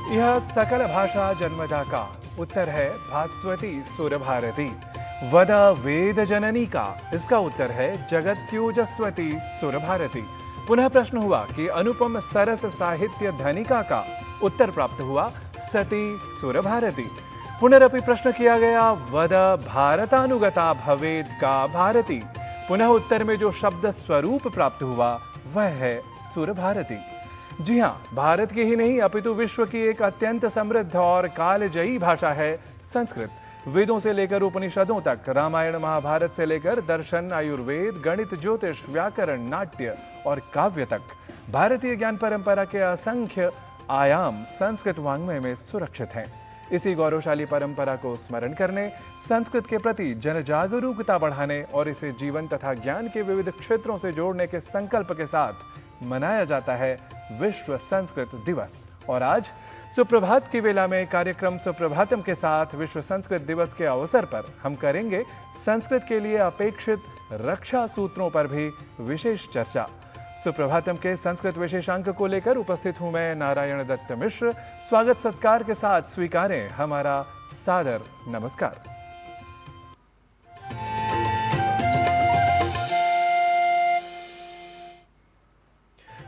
यह सकल भाषा जन्मदा का उत्तर है भास्वती सुर भारती। वद वेद जननी का इसका उत्तर है जगत्योजस्वती सुर भारती। पुनः प्रश्न हुआ कि अनुपम सरस साहित्य धनिका का उत्तर प्राप्त हुआ सती सुर भारती। पुनरपि प्रश्न किया गया वद भारतानुगता भवेद का भारती। पुनः उत्तर में जो शब्द स्वरूप प्राप्त हुआ वह है सुर भारती। जी हां, भारत की ही नहीं अपितु विश्व की एक अत्यंत समृद्ध और कालजयी भाषा है संस्कृत। वेदों से लेकर उपनिषदों तक, रामायण महाभारत से लेकर दर्शन, आयुर्वेद, गणित, ज्योतिष, व्याकरण, नाट्य और काव्य तक भारतीय ज्ञान परंपरा के असंख्य आयाम संस्कृत वाङ्मय में सुरक्षित हैं। इसी गौरवशाली परंपरा को स्मरण करने, संस्कृत के प्रति जन जागरूकता बढ़ाने और इसे जीवन तथा ज्ञान के विविध क्षेत्रों से जोड़ने के संकल्प के साथ मनाया जाता है विश्व संस्कृत दिवस। और आज सुप्रभात की वेला में कार्यक्रम सुप्रभातम के साथ विश्व संस्कृत दिवस के अवसर पर हम करेंगे संस्कृत के लिए अपेक्षित रक्षा सूत्रों पर भी विशेष चर्चा। सुप्रभातम के संस्कृत विशेषांक को लेकर उपस्थित हूं मैं नारायण दत्त मिश्र। स्वागत सत्कार के साथ स्वीकारें हमारा सादर नमस्कार।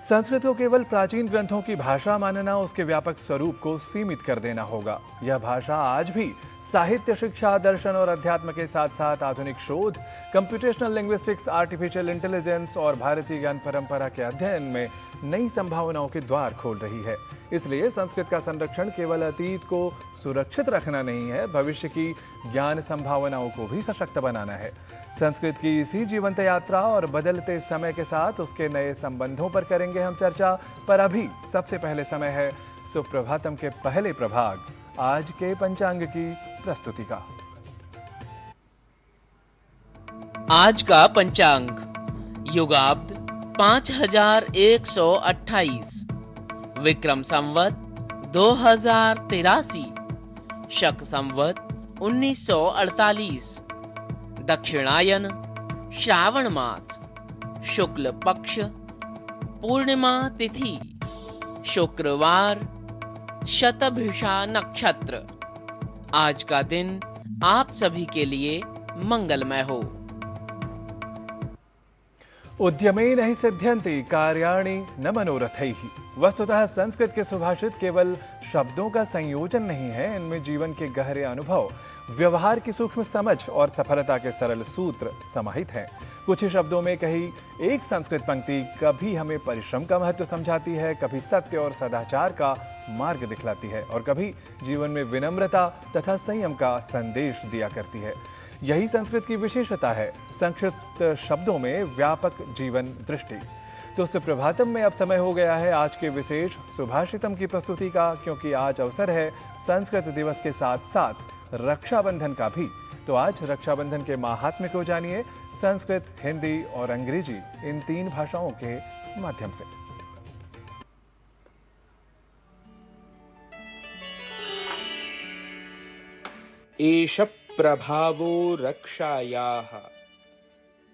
संस्कृत को केवल प्राचीन ग्रंथों की भाषा मानना उसके व्यापक स्वरूप को सीमित कर देना होगा। यह भाषा आज भी साहित्य, शिक्षा, दर्शन और अध्यात्म के साथ साथ आधुनिक शोध, कंप्यूटेशनल लिंग्विस्टिक्स, आर्टिफिशियल इंटेलिजेंस और भारतीय ज्ञान परंपरा के अध्ययन में नई संभावनाओं के द्वार खोल रही है। इसलिए संस्कृत का संरक्षण केवल अतीत को सुरक्षित रखना नहीं है, भविष्य की ज्ञान संभावनाओं को भी सशक्त बनाना है। संस्कृत की इसी जीवंत यात्रा और बदलते समय के साथ उसके नए संबंधों पर करेंगे हम चर्चा। पर अभी सबसे पहले समय है सुप्रभातम के पहले प्रभाग आज के पंचांग की प्रस्तुति का। आज का पंचांग युगाब्द 5128, विक्रम संवत 2083, शक संवत 1948, दक्षिणायन श्रावण मास, शुक्ल पक्ष, पूर्णिमा तिथि, शुक्रवार, शतभिषा नक्षत्र। आज का दिन आप सभी के लिए मंगलमय हो। उद्यमेन हि सिद्ध्यन्ति कार्याणि न मनोरथैः। वस्तुतः संस्कृत के सुभाषित केवल शब्दों का संयोजन नहीं है, इनमें जीवन के गहरे अनुभव, व्यवहार की सूक्ष्म समझ और सफलता के सरल सूत्र समाहित हैं। कुछ ही शब्दों में कही एक संस्कृत पंक्ति कभी हमें परिश्रम का महत्व समझाती है, कभी सत्य और सदाचार का मार्ग दिखलाती है और कभी जीवन में विनम्रता तथा संयम का संदेश दिया करती है। यही संस्कृत की विशेषता है, संक्षिप्त शब्दों में व्यापक जीवन दृष्टि। तो सुप्रभातम में अब समय हो गया है आज के विशेष सुभाषितम की प्रस्तुति का, क्योंकि आज अवसर है संस्कृत दिवस के साथ साथ रक्षाबंधन का भी। तो आज रक्षाबंधन के महात्म्य को जानिए संस्कृत, हिंदी और अंग्रेजी इन 3 भाषाओं के माध्यम से। एष प्रभावो रक्षायाः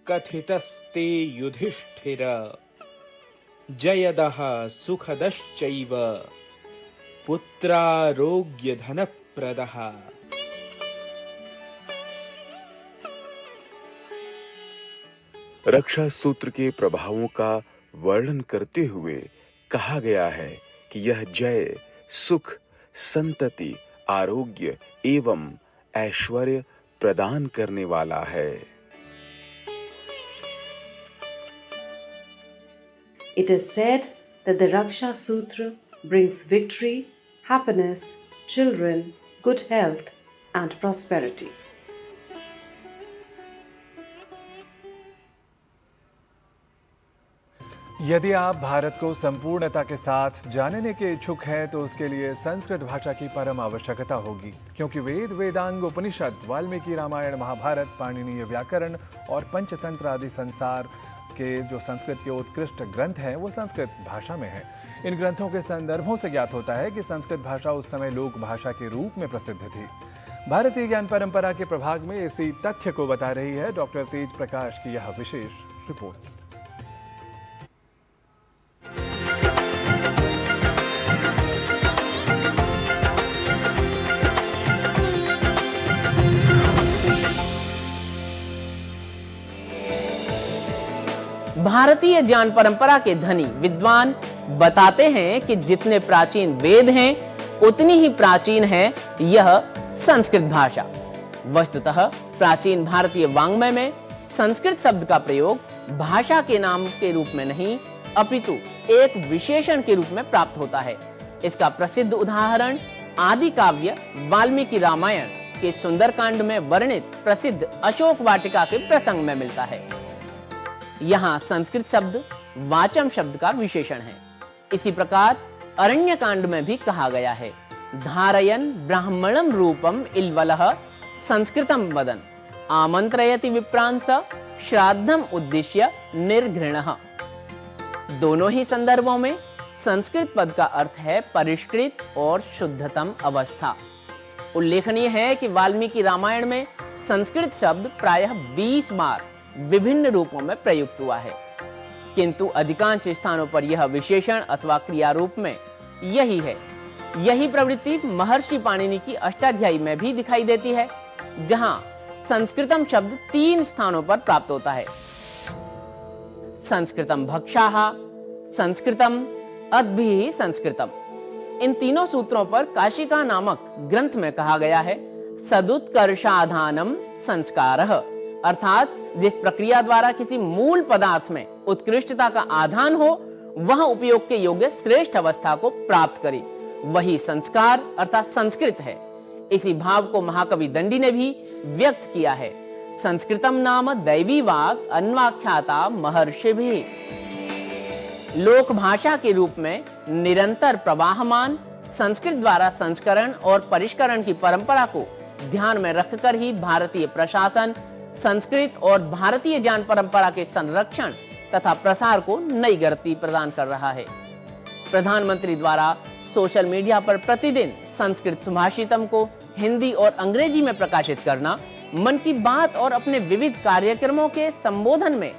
कथितस्ते युधिष्ठिर जयदः सुखदश्चैव पुत्रारोग्यधनप्रदः। रक्षा सूत्र के प्रभावों का वर्णन करते हुए कहा गया है कि यह जय, सुख, संतति, आरोग्य एवं ऐश्वर्य प्रदान करने वाला है। It is said that the Raksha Sutra brings victory, happiness, children, good health, and prosperity. यदि आप भारत को संपूर्णता के साथ जानने के इच्छुक हैं तो उसके लिए संस्कृत भाषा की परम आवश्यकता होगी, क्योंकि वेद, वेदांग, उपनिषद, वाल्मीकि रामायण, महाभारत, पाणिनीय व्याकरण और पंचतंत्र आदि संसार के जो संस्कृत के उत्कृष्ट ग्रंथ हैं वो संस्कृत भाषा में हैं। इन ग्रंथों के संदर्भों से ज्ञात होता है कि संस्कृत भाषा उस समय लोक भाषा के रूप में प्रसिद्ध थी। भारतीय ज्ञान परंपरा के प्रभाग में इसी तथ्य को बता रही है डॉक्टर तेज प्रकाश की यह विशेष रिपोर्ट। भारतीय ज्ञान परंपरा के धनी विद्वान बताते हैं कि जितने प्राचीन वेद हैं उतनी ही प्राचीन है यह संस्कृत भाषा। वस्तुतः प्राचीन भारतीय वाङ्मय में संस्कृत शब्द का प्रयोग भाषा के नाम के रूप में नहीं अपितु एक विशेषण के रूप में प्राप्त होता है। इसका प्रसिद्ध उदाहरण आदि काव्य वाल्मीकि रामायण के सुंदरकांड में वर्णित प्रसिद्ध अशोक वाटिका के प्रसंग में मिलता है। यहाँ संस्कृत शब्द वाचम शब्द का विशेषण है। इसी प्रकार अरण्य कांड में भी कहा गया है, धारयन ब्राह्मणम रूपम इल्वलः संस्कृतम वदन आमंत्रयति विप्रांस श्राद्धम उद्देश्य निर्घृणः। दोनों ही संदर्भों में संस्कृत पद का अर्थ है परिष्कृत और शुद्धतम अवस्था। उल्लेखनीय है कि वाल्मीकि रामायण में संस्कृत शब्द प्रायः 20 बार विभिन्न रूपों में प्रयुक्त हुआ है, किंतु अधिकांश स्थानों पर यह विशेषण अथवा क्रिया रूप में यही है। यही प्रवृत्ति महर्षि पाणिनि की अष्टाध्यायी में भी दिखाई देती है, जहां संस्कृतम शब्द 3 स्थानों पर प्राप्त होता है। संस्कृतम भक्षाः, संस्कृतम अद्भिः संस्कृतम। इन तीनों सूत्रों पर काशिका नामक ग्रंथ में कहा गया है, सदुत्कर्षाधानम संस्कारः, अर्थात जिस प्रक्रिया द्वारा किसी मूल पदार्थ में उत्कृष्टता का आधान हो वह उपयोग के योग्य श्रेष्ठ अवस्था को प्राप्त करे, वही संस्कार अर्थात संस्कृत है। इसी भाव को महाकवि दंडी ने भी व्यक्त किया है, संस्कृतम नाम दैवी वाक् अन्वाख्याता महर्षिभिः। लोक भाषा के रूप में निरंतर प्रवाहमान संस्कृत द्वारा संस्करण और परिष्करण की परंपरा को ध्यान में रखकर ही भारतीय प्रशासन संस्कृत और भारतीय ज्ञान परंपरा के संरक्षण तथा प्रसार को नई गति प्रदान कर रहा है। प्रधानमंत्री द्वारा सोशल मीडिया पर प्रतिदिन संस्कृत सुभाषितम को हिंदी और अंग्रेजी में प्रकाशित करना, मन की बात और अपने विविध कार्यक्रमों के संबोधन में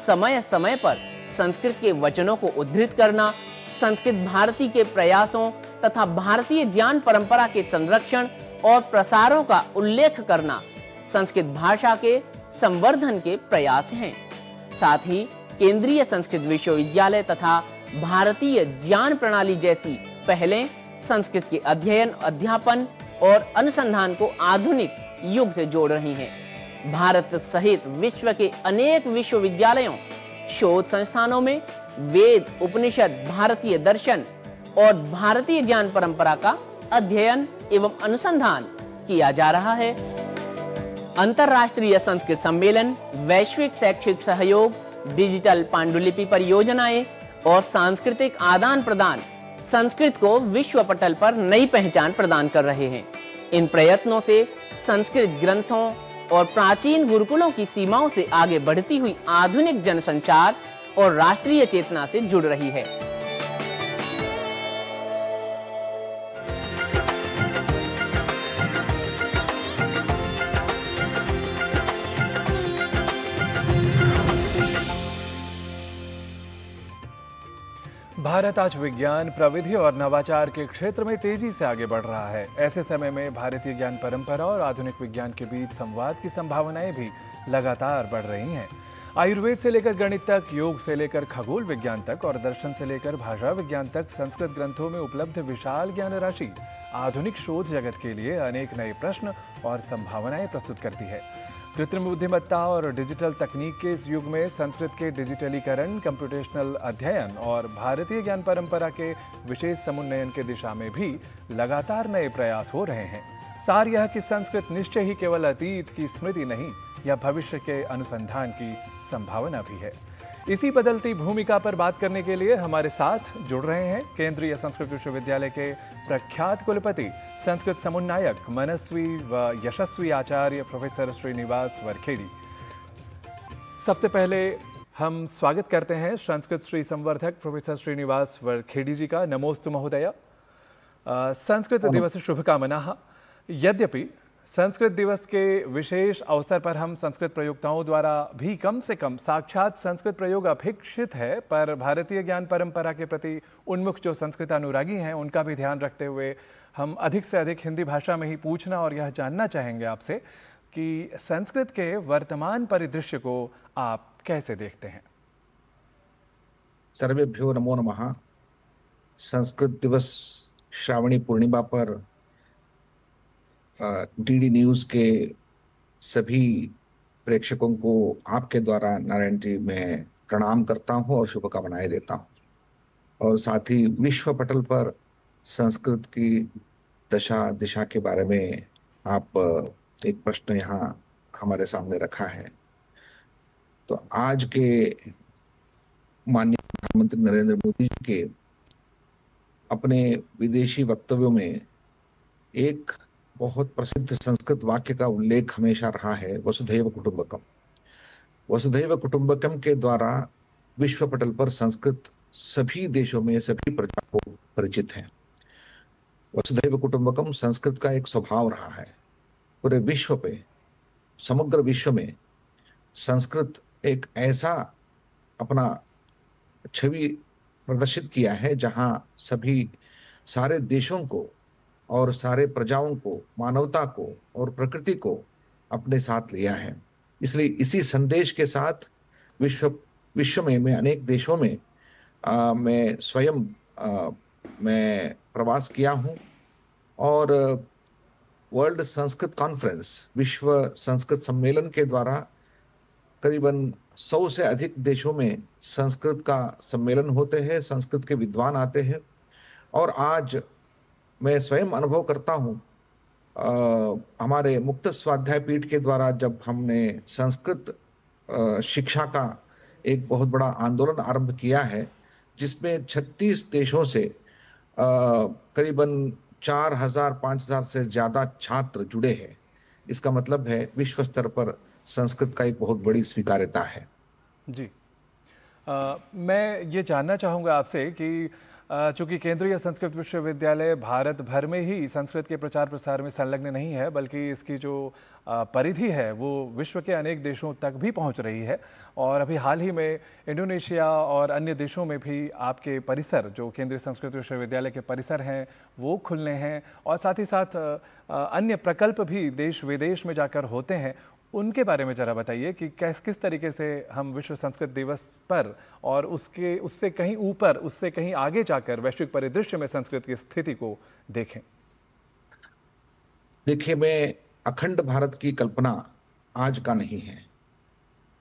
समय समय पर संस्कृत के वचनों को उद्धृत करना, संस्कृत भारती के प्रयासों तथा भारतीय ज्ञान परंपरा के संरक्षण और प्रसारों का उल्लेख करना संस्कृत भाषा के संवर्धन के प्रयास हैं। साथ ही केंद्रीय संस्कृत विश्वविद्यालय तथा भारतीय ज्ञान प्रणाली जैसी पहलें संस्कृत के अध्ययन, अध्यापन और अनुसंधान को आधुनिक युग से जोड़ रही हैं। भारत सहित विश्व के अनेक विश्वविद्यालयों, शोध संस्थानों में वेद, उपनिषद, भारतीय दर्शन और भारतीय ज्ञान परंपरा का अध्ययन एवं अनुसंधान किया जा रहा है। अंतरराष्ट्रीय संस्कृत सम्मेलन, वैश्विक शैक्षिक सहयोग, डिजिटल पांडुलिपि परियोजनाएं और सांस्कृतिक आदान प्रदान संस्कृत को विश्व पटल पर नई पहचान प्रदान कर रहे हैं। इन प्रयत्नों से संस्कृत ग्रंथों और प्राचीन गुरुकुलों की सीमाओं से आगे बढ़ती हुई आधुनिक जनसंचार और राष्ट्रीय चेतना से जुड़ रही है। भारत आज विज्ञान, प्रविधि और नवाचार के क्षेत्र में तेजी से आगे बढ़ रहा है। ऐसे समय में भारतीय ज्ञान परंपरा और आधुनिक विज्ञान के बीच संवाद की संभावनाएं भी लगातार बढ़ रही हैं। आयुर्वेद से लेकर गणित तक, योग से लेकर खगोल विज्ञान तक और दर्शन से लेकर भाषा विज्ञान तक संस्कृत ग्रंथों में उपलब्ध विशाल ज्ञान राशि आधुनिक शोध जगत के लिए अनेक नए प्रश्न और संभावनाएं प्रस्तुत करती है। कृत्रिम बुद्धिमत्ता और डिजिटल तकनीक के इस युग में संस्कृत के डिजिटलीकरण, कंप्यूटेशनल अध्ययन और भारतीय ज्ञान परंपरा के विशेष समुन्नयन के दिशा में भी लगातार नए प्रयास हो रहे हैं। सार यह कि संस्कृत निश्चय ही केवल अतीत की स्मृति नहीं, यह भविष्य के अनुसंधान की संभावना भी है। इसी बदलती भूमिका पर बात करने के लिए हमारे साथ जुड़ रहे हैं केंद्रीय संस्कृत विश्वविद्यालय के प्रख्यात कुलपति, संस्कृत समुन्नायक, मनस्वी व यशस्वी आचार्य प्रोफेसर श्रीनिवास वरखेड़ी। सबसे पहले हम स्वागत करते हैं संस्कृत श्री संवर्धक प्रोफेसर श्रीनिवास वरखेड़ी जी का। नमोस्तु महोदय। संस्कृत दिवस शुभकामनाः। यद्यपि संस्कृत दिवस के विशेष अवसर पर हम संस्कृत प्रयोक्ताओं द्वारा भी कम से कम साक्षात संस्कृत प्रयोग अपेक्षित है, पर भारतीय ज्ञान परंपरा के प्रति उन्मुख जो संस्कृत अनुरागी हैं उनका भी ध्यान रखते हुए हम अधिक से अधिक हिंदी भाषा में ही पूछना और यह जानना चाहेंगे आपसे कि संस्कृत के वर्तमान परिदृश्य को आप कैसे देखते हैं। सर्वेभ्यो नमो नमः। संस्कृत दिवस श्रावणी पूर्णिमा पर डीडी न्यूज के सभी प्रेक्षकों को आपके द्वारा नारायण जी मैं प्रणाम करता हूं और शुभकामनाएं देता हूं। और साथ ही विश्व पटल पर संस्कृत की दशा दिशा के बारे में आप एक प्रश्न यहाँ हमारे सामने रखा है। तो आज के माननीय प्रधानमंत्री नरेंद्र मोदी जी के अपने विदेशी वक्तव्यों में एक बहुत प्रसिद्ध संस्कृत वाक्य का उल्लेख हमेशा रहा है, वसुधैव कुटुंबकम। वसुधैव कुटुंबकम के द्वारा विश्व पटल पर संस्कृत सभी देशों में सभी प्रजा को परिचित है। वसुधैव कुटुंबकम संस्कृत का एक स्वभाव रहा है। पूरे विश्व पे, समग्र विश्व में संस्कृत एक ऐसा अपना छवि प्रदर्शित किया है जहां सभी सारे देशों को और सारे प्रजाओं को, मानवता को और प्रकृति को अपने साथ लिया है। इसलिए इसी संदेश के साथ विश्व में मैं अनेक देशों में मैं स्वयं मैं प्रवास किया हूं और वर्ल्ड संस्कृत कॉन्फ्रेंस, विश्व संस्कृत सम्मेलन के द्वारा करीबन 100 से अधिक देशों में संस्कृत का सम्मेलन होते हैं, संस्कृत के विद्वान आते हैं। और आज मैं स्वयं अनुभव करता हूँ, हमारे मुक्त स्वाध्याय पीठ के द्वारा जब हमने संस्कृत शिक्षा का एक बहुत बड़ा आंदोलन आरंभ किया है, जिसमें 36 देशों से करीबन 4000-5000 से ज़्यादा छात्र जुड़े हैं। इसका मतलब है विश्व स्तर पर संस्कृत का एक बहुत बड़ी स्वीकार्यता है। जी, मैं ये जानना चाहूँगा आपसे कि चूँकि केंद्रीय संस्कृत विश्वविद्यालय भारत भर में ही संस्कृत के प्रचार प्रसार में संलग्न नहीं है, बल्कि इसकी जो परिधि है वो विश्व के अनेक देशों तक भी पहुंच रही है। और अभी हाल ही में इंडोनेशिया और अन्य देशों में भी आपके परिसर, जो केंद्रीय संस्कृत विश्वविद्यालय के परिसर हैं, वो खुलने हैं। और साथ ही साथ अन्य प्रकल्प भी देश विदेश में जाकर होते हैं। उनके बारे में जरा बताइए कि किस तरीके से हम विश्व संस्कृत दिवस पर और उससे कहीं ऊपर, उससे कहीं आगे जाकर वैश्विक परिदृश्य में संस्कृत की स्थिति को देखें। देखिए, मैं अखंड भारत की कल्पना आज का नहीं है।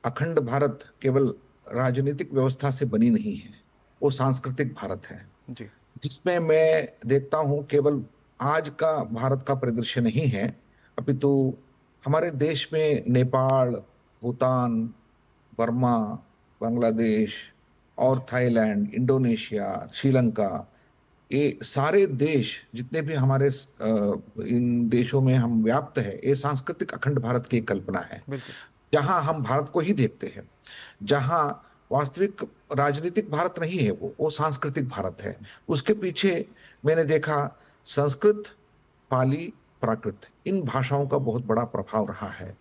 अखंड भारत केवल राजनीतिक व्यवस्था से बनी नहीं है, वो सांस्कृतिक भारत है जी, जिसमें मैं देखता हूं केवल आज का भारत का परिदृश्य नहीं है, अपितु हमारे देश में नेपाल, भूटान, बर्मा, बांग्लादेश और थाईलैंड, इंडोनेशिया, श्रीलंका, ये सारे देश जितने भी हमारे इन देशों में हम व्याप्त है, ये सांस्कृतिक अखंड भारत की कल्पना है, जहां हम भारत को ही देखते हैं, जहां वास्तविक राजनीतिक भारत नहीं है, वो सांस्कृतिक भारत है। उसके पीछे मैंने देखा संस्कृत, पाली, प्राकृत, इन भाषाओं का बहुत बड़ा प्रभाव रहा है।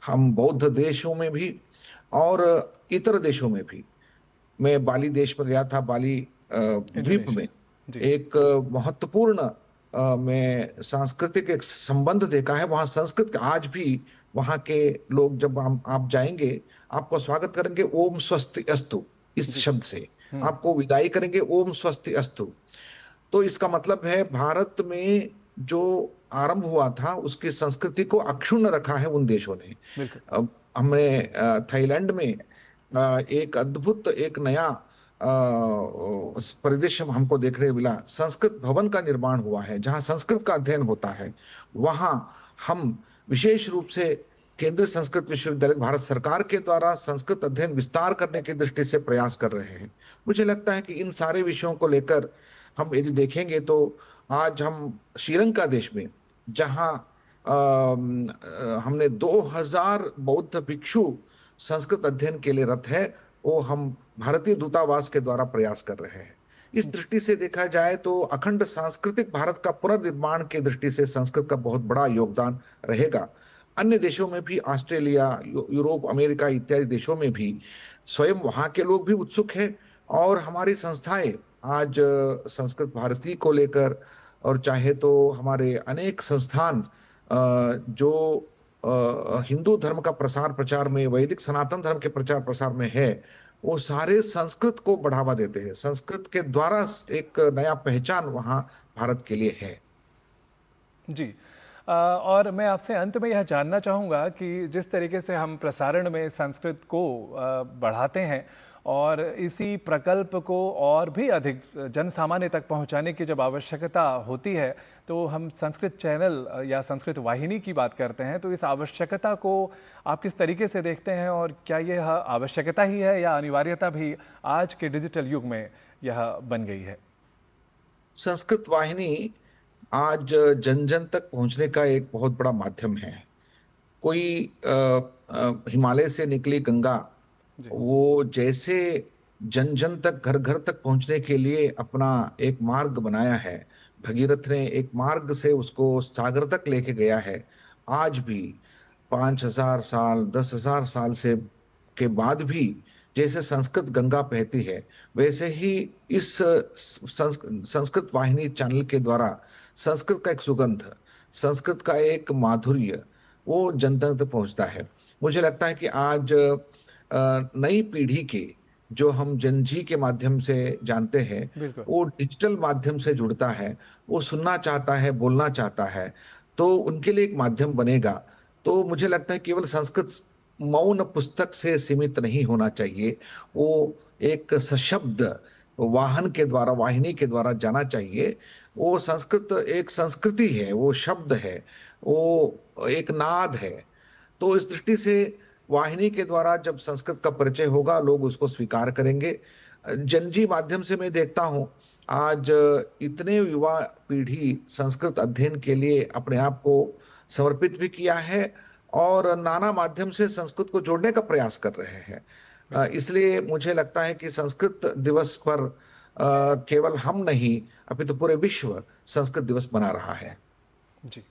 हम बौद्ध देशों में भी और इतर देशों में भी, मैं बाली देश में गया था, बाली द्वीप में एक महत्वपूर्ण मैं सांस्कृतिक एक संबंध देखा है। वहाँ संस्कृत आज भी वहाँ के लोग जब आप जाएंगे, आपको स्वागत करेंगे ओम स्वस्ति अस्तु, इस शब्द से आपको विदाई करेंगे ओम स्वस्ति अस्तु। तो इसका मतलब है भारत में जो आरंभ हुआ था उसकी संस्कृति को अक्षुण्ण रखा है उन देशों ने। हमने थाईलैंड में एक अद्भुत, एक नया परिदृश्य हमको देखने मिला। संस्कृत भवन का निर्माण हुआ है जहां संस्कृत का अध्ययन होता है। वहां हम विशेष रूप से केंद्रीय संस्कृत विश्वविद्यालय भारत सरकार के द्वारा संस्कृत अध्ययन विस्तार करने की दृष्टि से प्रयास कर रहे हैं। मुझे लगता है कि इन सारे विषयों को लेकर हम यदि देखेंगे तो आज हम श्रीलंका देश में, जहां हमने 2000 बौद्ध भिक्षु संस्कृत अध्ययन के लिए रत है, वो हम भारतीय दूतावास के द्वारा प्रयास कर रहे हैं। इस दृष्टि से देखा जाए तो अखंड सांस्कृतिक भारत का पुनर्निर्माण की दृष्टि से संस्कृत का बहुत बड़ा योगदान रहेगा। अन्य देशों में भी, ऑस्ट्रेलिया, यूरोप, अमेरिका इत्यादि देशों में भी स्वयं वहाँ के लोग भी उत्सुक हैं और हमारी संस्थाएं आज संस्कृत भारती को लेकर, और चाहे तो हमारे अनेक संस्थान जो हिंदू धर्म का प्रसार प्रचार में, वैदिक सनातन धर्म के प्रचार प्रसार में है, वो सारे संस्कृत को बढ़ावा देते हैं। संस्कृत के द्वारा एक नया पहचान वहाँ भारत के लिए है। जी। और मैं आपसे अंत में यह जानना चाहूँगा कि जिस तरीके से हम प्रसारण में संस्कृत को बढ़ाते हैं और इसी प्रकल्प को और भी अधिक जन सामान्य तक पहुँचाने की जब आवश्यकता होती है, तो हम संस्कृत चैनल या संस्कृत वाहिनी की बात करते हैं, तो इस आवश्यकता को आप किस तरीके से देखते हैं और क्या यह आवश्यकता ही है या अनिवार्यता भी आज के डिजिटल युग में यह बन गई है? संस्कृत वाहिनी आज जन जन तक पहुंचने का एक बहुत बड़ा माध्यम है। कोई हिमालय से निकली गंगा, वो जैसे जन जन तक, घर घर तक पहुंचने के लिए अपना एक मार्ग बनाया है, भगीरथ ने एक मार्ग से उसको सागर तक लेके गया है। आज भी 5,000 साल, 10,000 साल से के बाद भी जैसे संस्कृत गंगा बहती है, वैसे ही इस संस्कृत वाहिनी चैनल के द्वारा संस्कृत का एक सुगंध, संस्कृत का एक माधुर्य वो जन जन तक पहुंचता है। मुझे लगता है कि आज नई पीढ़ी के जो हम जनजी के माध्यम से जानते हैं, वो डिजिटल माध्यम से जुड़ता है, वो सुनना चाहता है, बोलना चाहता है, तो उनके लिए एक माध्यम बनेगा। तो मुझे लगता है केवल संस्कृत मौन पुस्तक से सीमित नहीं होना चाहिए, वो एक सशब्द वाहन के द्वारा, वाहिनी के द्वारा जाना चाहिए। वो संस्कृत एक संस्कृति है, वो शब्द है, वो एक नाद है। तो इस दृष्टि से वाहिनी के द्वारा जब संस्कृत का परिचय होगा, लोग उसको स्वीकार करेंगे। जनजी माध्यम से मैं देखता हूँ आज इतने युवा पीढ़ी संस्कृत अध्ययन के लिए अपने आप को समर्पित भी किया है और नाना माध्यम से संस्कृत को जोड़ने का प्रयास कर रहे हैं। इसलिए मुझे लगता है कि संस्कृत दिवस पर केवल हम नहीं, अभी तो पूरे विश्व संस्कृत दिवस मना रहा है। जी।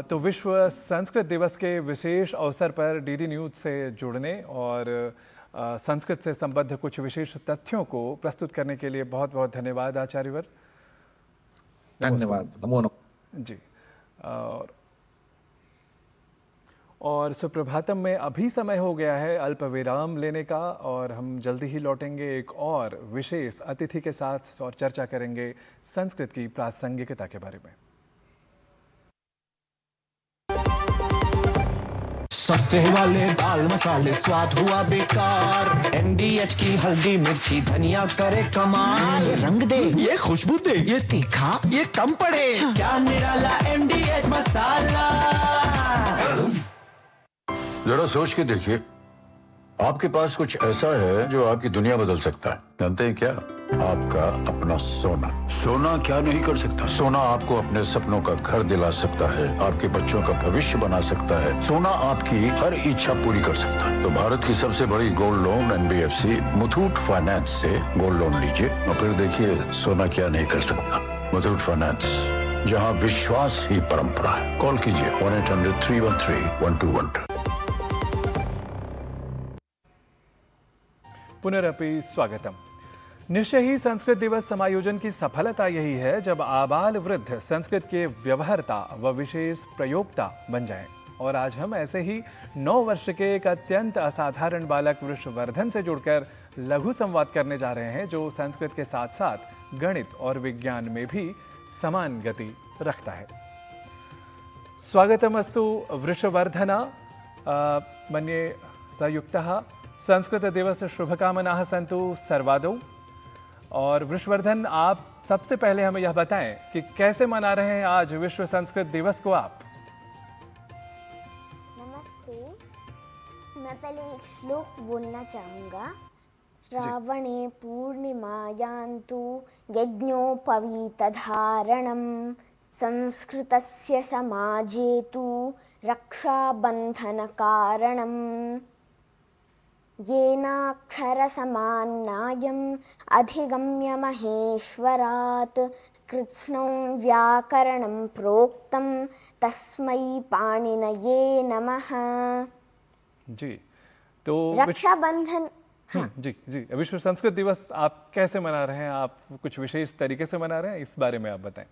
तो विश्व संस्कृत दिवस के विशेष अवसर पर डीडी न्यूज से जुड़ने और संस्कृत से संबद्ध कुछ विशेष तथ्यों को प्रस्तुत करने के लिए बहुत बहुत धन्यवाद आचार्यवर। धन्यवाद। नमो नमः। जी। और सुप्रभातम में अभी समय हो गया है अल्प विराम लेने का और हम जल्दी ही लौटेंगे एक और विशेष अतिथि के साथ और चर्चा करेंगे संस्कृत की प्रासंगिकता के बारे में। सस्ते वाले दाल मसाले स्वाद हुआ बेकार, एमडीएच की हल्दी मिर्ची धनिया करे कमाल। ये रंग दे, ये खुशबू दे, ये तीखा, ये कम पड़े, क्या निराला एमडीएच मसाला। जरा सोच के देखिए, आपके पास कुछ ऐसा है जो आपकी दुनिया बदल सकता है। जानते हैं क्या? आपका अपना सोना। सोना क्या नहीं कर सकता? सोना आपको अपने सपनों का घर दिला सकता है, आपके बच्चों का भविष्य बना सकता है, सोना आपकी हर इच्छा पूरी कर सकता है। तो भारत की सबसे बड़ी gold loan NBFC Muthoot finance से गोल्ड लोन लीजिए और फिर देखिए सोना क्या नहीं कर सकता। मुथूट फाइनेंस, जहां विश्वास ही परंपरा है। कॉल कीजिए 1-800-313-1212। पुनरपि स्वागतम। निश्चय ही संस्कृत दिवस समायोजन की सफलता यही है जब आबाल वृद्ध संस्कृत के व्यवहारता व विशेष प्रयोक्ता बन जाएं। और आज हम ऐसे ही 9 वर्ष के एक अत्यंत असाधारण बालक वृषवर्धन से जुड़कर लघु संवाद करने जा रहे हैं, जो संस्कृत के साथ साथ गणित और विज्ञान में भी समान गति रखता है। स्वागतमस्तु वृषवर्धन। मन्ये संयुक्तः संस्कृत दिवस शुभकामनाः सन्तु सर्वादौ। और वृषवर्धन, आप सबसे पहले हमें यह बताएं कि कैसे मना रहे हैं आज विश्व संस्कृत दिवस को आप? नमस्ते। मैं पहले एक श्लोक बोलना चाहूँगा। श्रावणे पूर्णिमायान्तु यज्ञोपवीतधारणं संस्कृतस्य समाजे तु रक्षाबन्धनकारणम् येनाक्षरसमान्नायम् अधिगम्य महेश्वरात् कृत्स्नं व्याकरणं प्रोक्तं तस्मै पाणिनये नमः। जी, तो रक्षाबंधन। जी जी, विश्व संस्कृत दिवस आप कैसे मना रहे हैं? आप कुछ विशेष तरीके से मना रहे हैं, इस बारे में आप बताएं।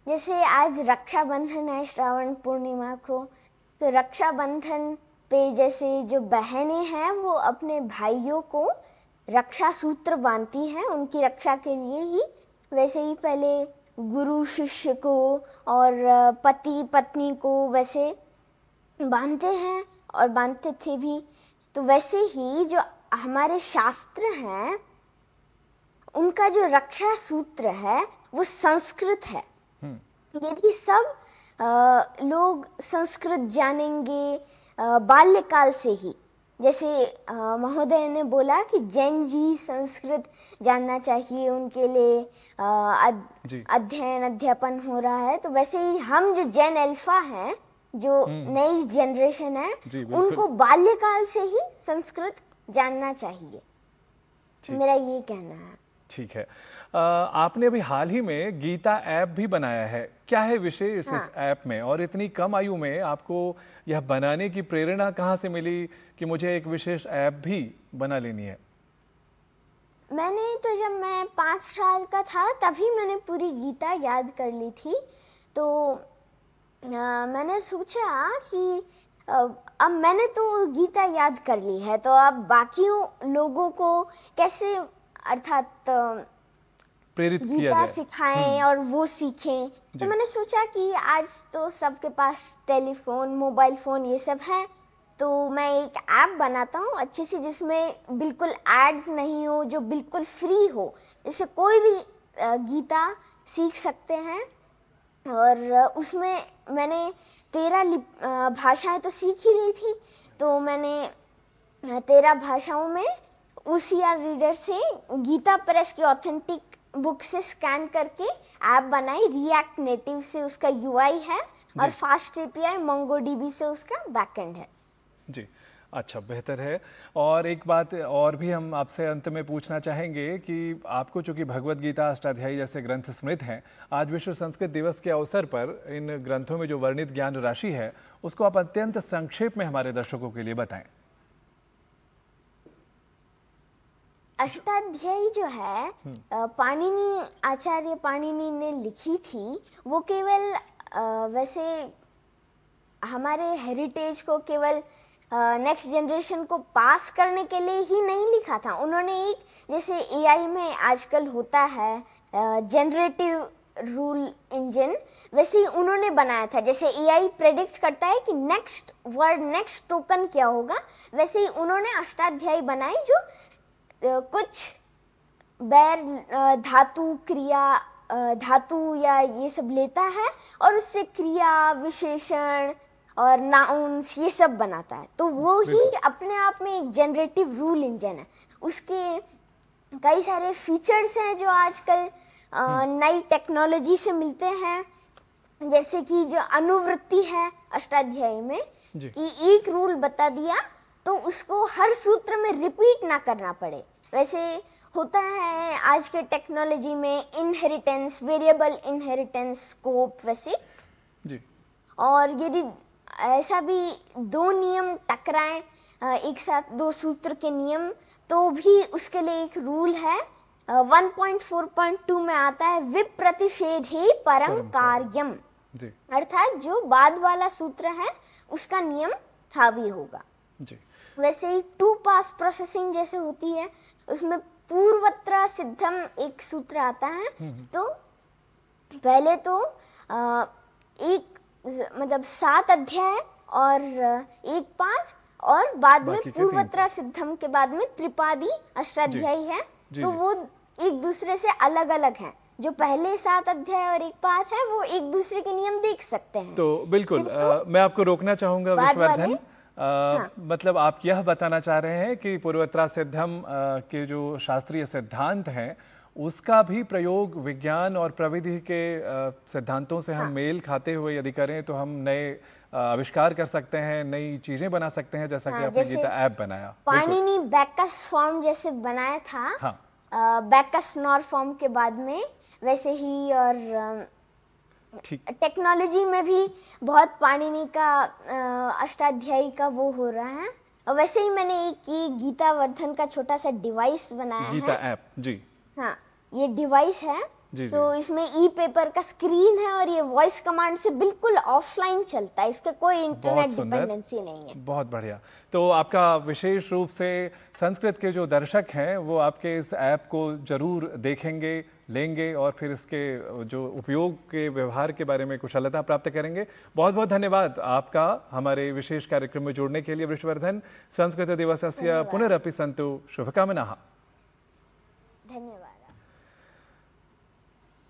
जैसे आज रक्षाबंधन है, श्रावण पूर्णिमा को, तो रक्षाबंधन पे जैसे जो बहनें हैं वो अपने भाइयों को रक्षा सूत्र बांधती हैं उनकी रक्षा के लिए ही, वैसे ही पहले गुरु शिष्य को और पति पत्नी को वैसे बांधते हैं और बांधते थे भी। तो वैसे ही जो हमारे शास्त्र हैं उनका जो रक्षा सूत्र है वो संस्कृत है। यदि सब लोग संस्कृत जानेंगे बाल्यकाल से ही, जैसे महोदय ने बोला कि जैन जी संस्कृत जानना चाहिए, उनके लिए अध्यापन हो रहा है, तो वैसे ही हम जो जैन अल्फा हैं, जो नई जनरेशन है, उनको बाल्यकाल से ही संस्कृत जानना चाहिए, मेरा ये कहना है। ठीक है। आपने अभी हाल ही में गीता ऐप भी बनाया है, क्या है विशेष इस ऐप में, और इतनी कम आयु में आपको यह बनाने की प्रेरणा कहाँ से मिली कि मुझे एक विशेष ऐप भी बना लेनी है? मैंने तो जब मैं 5 साल का था तभी मैंने पूरी गीता याद कर ली थी। तो मैंने सोचा कि अब मैंने तो गीता याद कर ली है, तो अब बाकियों लोगों को कैसे अर्थात प्रेरित किया गीता जाए, सिखाएं और वो सीखें। तो मैंने सोचा कि आज तो सबके पास टेलीफोन, मोबाइल फ़ोन ये सब है, तो मैं एक ऐप बनाता हूँ अच्छी सी जिसमें बिल्कुल एड्स नहीं हो, जो बिल्कुल फ्री हो, जिससे कोई भी गीता सीख सकते हैं। और उसमें मैंने 13 भाषाएं तो सीख ही ली थी, तो मैंने 13 भाषाओं में OCR रीडर से गीता प्रेस की ऑथेंटिक बुक से स्कैन करके ऐप बनाई। रिएक्ट नेटिव से उसका UI है और फास्ट API MongoDB से उसका बैकएंड है। जी, अच्छा, बेहतर है। और एक बात और भी हम आपसे अंत में पूछना चाहेंगे कि आपको चूंकि भगवत गीता, अष्टाध्यायी जैसे ग्रंथ स्मृत हैं, आज विश्व संस्कृत दिवस के अवसर पर इन ग्रंथों में जो वर्णित ज्ञान राशि है उसको आप अत्यंत संक्षेप में हमारे दर्शकों के लिए बताएं। अष्टाध्यायी जो है पाणिनि, आचार्य पाणिनि ने लिखी थी, वो केवल वैसे हमारे हेरिटेज को केवल नेक्स्ट जनरेशन को पास करने के लिए ही नहीं लिखा था। उन्होंने एक, जैसे AI में आजकल होता है जनरेटिव रूल इंजन, वैसे ही उन्होंने बनाया था। जैसे AI प्रेडिक्ट करता है कि नेक्स्ट वर्ड, नेक्स्ट टोकन क्या होगा, वैसे ही उन्होंने अष्टाध्यायी बनाई जो कुछ बैर धातु, क्रिया, धातु या ये सब लेता है और उससे क्रिया, विशेषण और नाउन्स ये सब बनाता है। तो वो ही अपने आप में एक जनरेटिव रूल इंजन है। उसके कई सारे फीचर्स हैं जो आजकल नई टेक्नोलॉजी से मिलते हैं, जैसे कि जो अनुवृत्ति है अष्टाध्यायी में, कि एक रूल बता दिया तो उसको हर सूत्र में रिपीट ना करना पड़े। वैसे होता है आज के टेक्नोलॉजी में इनहेरिटेंस, वेरिएबल इनहेरिटेंस, स्कोप वैसे जी। और यदि ऐसा भी 2 नियम टकराएं एक साथ, 2 सूत्र के नियम, तो भी उसके लिए एक रूल है। 1.4.2 में आता है विप्रतिषेधे परं कार्यम, अर्थात जो बाद वाला सूत्र है उसका नियम हावी होगा। जी। वैसे ही 2 पास प्रोसेसिंग जैसे होती है, उसमें पूर्वत्र सिद्धम एक सूत्र आता है। तो पहले तो एक मतलब 7 अध्याय और 1 पाद, और बाद में पूर्वत्र सिद्धम के बाद में त्रिपादी अष्टाध्यायी है। तो वो एक दूसरे से अलग अलग हैं। जो पहले 7 अध्याय और 1 पाद है वो एक दूसरे के नियम देख सकते हैं। तो बिल्कुल मैं आपको रोकना चाहूंगा विश्ववर्धन। मतलब आप यह बताना चाह रहे हैं कि पूर्वत्रा सिद्धम के जो शास्त्रीय सिद्धांत हैं उसका भी प्रयोग विज्ञान और प्रविधि के सिद्धांतों से हम मेल खाते हुए यदि करें तो हम नए आविष्कार कर सकते हैं, नई चीजें बना सकते हैं, जैसा कि आपने गीता ऐप बनाया। पाणिनि बैकस फॉर्म जैसे बनाया था, बैकस नॉर फॉर्म के बाद में, वैसे ही और टेक्नोलॉजी में भी बहुत पाणिनि का अष्टाध्यायी का वो हो रहा है। और वैसे ही मैंने एक ये गीता वर्धन का छोटा सा डिवाइस बनाया है, गीता ऐप। जी हाँ, ये डिवाइस है जी, तो इसमें ई पेपर का स्क्रीन है और ये वॉइस कमांड से बिल्कुल ऑफलाइन चलता है, इसका कोई इंटरनेट बहुत सुंदर, डिपेंडेंसी नहीं है। बहुत बढ़िया। तो आपका विशेष रूप से संस्कृत के जो दर्शक हैं वो आपके इस ऐप को जरूर देखेंगे, लेंगे और फिर इसके जो उपयोग के व्यवहार के बारे में कुशलता प्राप्त करेंगे। बहुत बहुत धन्यवाद आपका हमारे विशेष कार्यक्रम में जुड़ने के लिए वृषवर्धन। संस्कृत दिवसस्य पुनरपि सन्तु शुभकामनाः। धन्यवाद।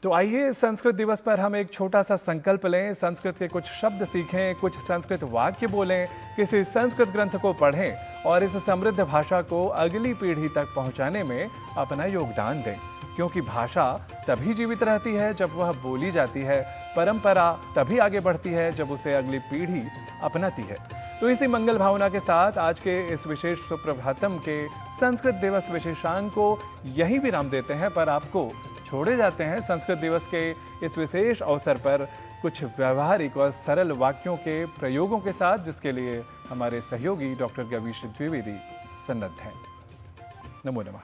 तो आइए संस्कृत दिवस पर हम एक छोटा सा संकल्प लें, संस्कृत के कुछ शब्द सीखें, कुछ संस्कृत वाक्य बोलें, किसी संस्कृत ग्रंथ को पढ़ें और इस समृद्ध भाषा को अगली पीढ़ी तक पहुंचाने में अपना योगदान दें। क्योंकि भाषा तभी जीवित रहती है जब वह बोली जाती है, परंपरा तभी आगे बढ़ती है जब उसे अगली पीढ़ी अपनाती है। तो इसी मंगल भावना के साथ आज के इस विशेष सुप्रभातम के संस्कृत दिवस विशेषांक को यहीं विराम देते हैं, पर आपको छोड़े जाते हैं संस्कृत दिवस के इस विशेष अवसर पर कुछ व्यवहारिक और सरल वाक्यों के प्रयोगों के साथ, जिसके लिए हमारे सहयोगी डॉक्टर गवीश द्विवेदी सन्नद्ध हैं। नमो नमः।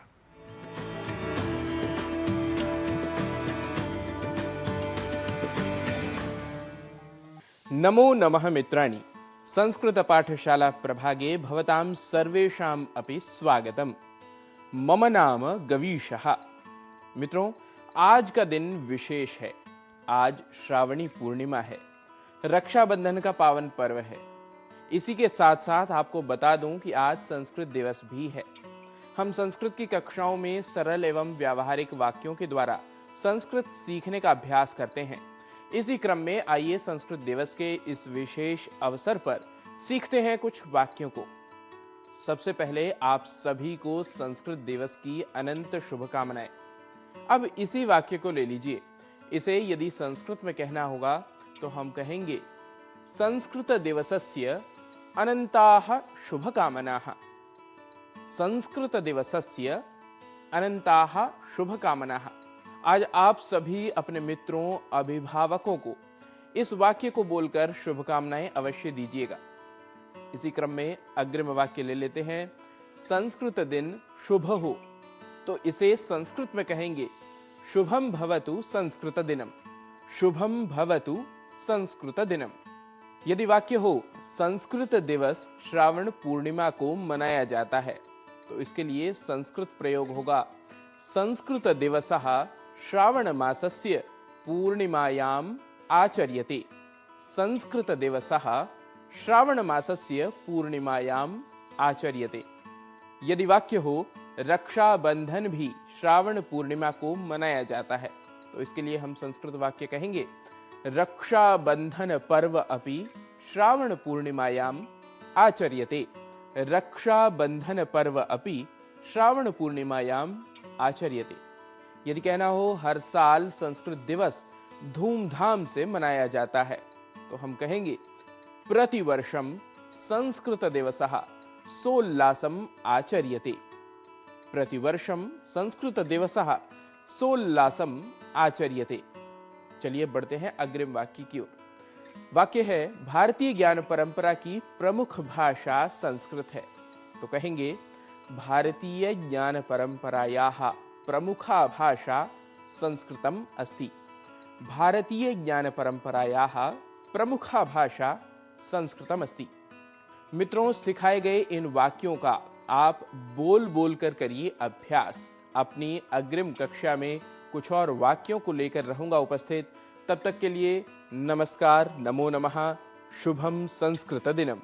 नमो नमः मित्राणि। संस्कृत पाठशाला प्रभागे भवतां सर्वेषाम् अपि स्वागतम्। मम नाम गवीशः। मित्रों, आज का दिन विशेष है। आज श्रावणी पूर्णिमा है, रक्षाबंधन का पावन पर्व है। इसी के साथ साथ आपको बता दूं कि आज संस्कृत दिवस भी है। हम संस्कृत की कक्षाओं में सरल एवं व्यावहारिक वाक्यों के द्वारा संस्कृत सीखने का अभ्यास करते हैं। इसी क्रम में आइए संस्कृत दिवस के इस विशेष अवसर पर सीखते हैं कुछ वाक्यों को। सबसे पहले आप सभी को संस्कृत दिवस की अनंत शुभकामनाएं। अब इसी वाक्य को ले लीजिए। इसे यदि संस्कृत में कहना होगा तो हम कहेंगे संस्कृत दिवसस्य अनंताः शुभकामनाः। संस्कृत दिवसस्य अनंताः शुभकामनाः। आज आप सभी अपने मित्रों, अभिभावकों को इस वाक्य को बोलकर शुभकामनाएं अवश्य दीजिएगा। इसी क्रम में अग्रिम वाक्य ले लेते हैं। संस्कृत दिन शुभ हो, तो इसे संस्कृत में कहेंगे शुभम भवतु संस्कृत दिनम। शुभम भवतु संस्कृत दिनम। यदि वाक्य हो संस्कृत दिवस श्रावण पूर्णिमा को मनाया जाता है, तो इसके लिए संस्कृत प्रयोग होगा संस्कृत दिवसः श्रावण मासस्य पूर्णिमायाम आचर्यते। संस्कृत दिवसः श्रावण मासस्य पूर्णिमायाम आचर्यते। यदि वाक्य हो रक्षाबंधन भी श्रावण पूर्णिमा को मनाया जाता है, तो इसके लिए हम संस्कृत वाक्य कहेंगे रक्षाबंधन पर्व अपि श्रावण पूर्णिमायाम आचर्यते। रक्षाबंधन पर्व अपि श्रावण पूर्णिमायाम आचर्यते। यदि कहना हो हर साल संस्कृत दिवस धूमधाम से मनाया जाता है, तो हम कहेंगे प्रतिवर्षम संस्कृत दिवसः सोल्लासम आचर्यते। प्रतिवर्षम संस्कृत दिवसः सोल्लासम आचर्यते। चलिए बढ़ते हैं अग्रिम वाक्य की ओर। वाक्य है भारतीय ज्ञान परंपरा की प्रमुख भाषा संस्कृत है, तो कहेंगे भारतीय ज्ञान परंपरायाः प्रमुखा भाषा संस्कृतम अस्ति। भारतीय ज्ञान परंपरायाः प्रमुखा भाषा संस्कृतम अस्ति। मित्रों, सिखाए गए इन वाक्यों का आप बोल बोल कर करिए अभ्यास। अपनी अग्रिम कक्षा में कुछ और वाक्यों को लेकर रहूंगा उपस्थित। तब तक के लिए नमस्कार, नमो नमः, शुभम संस्कृत दिनम।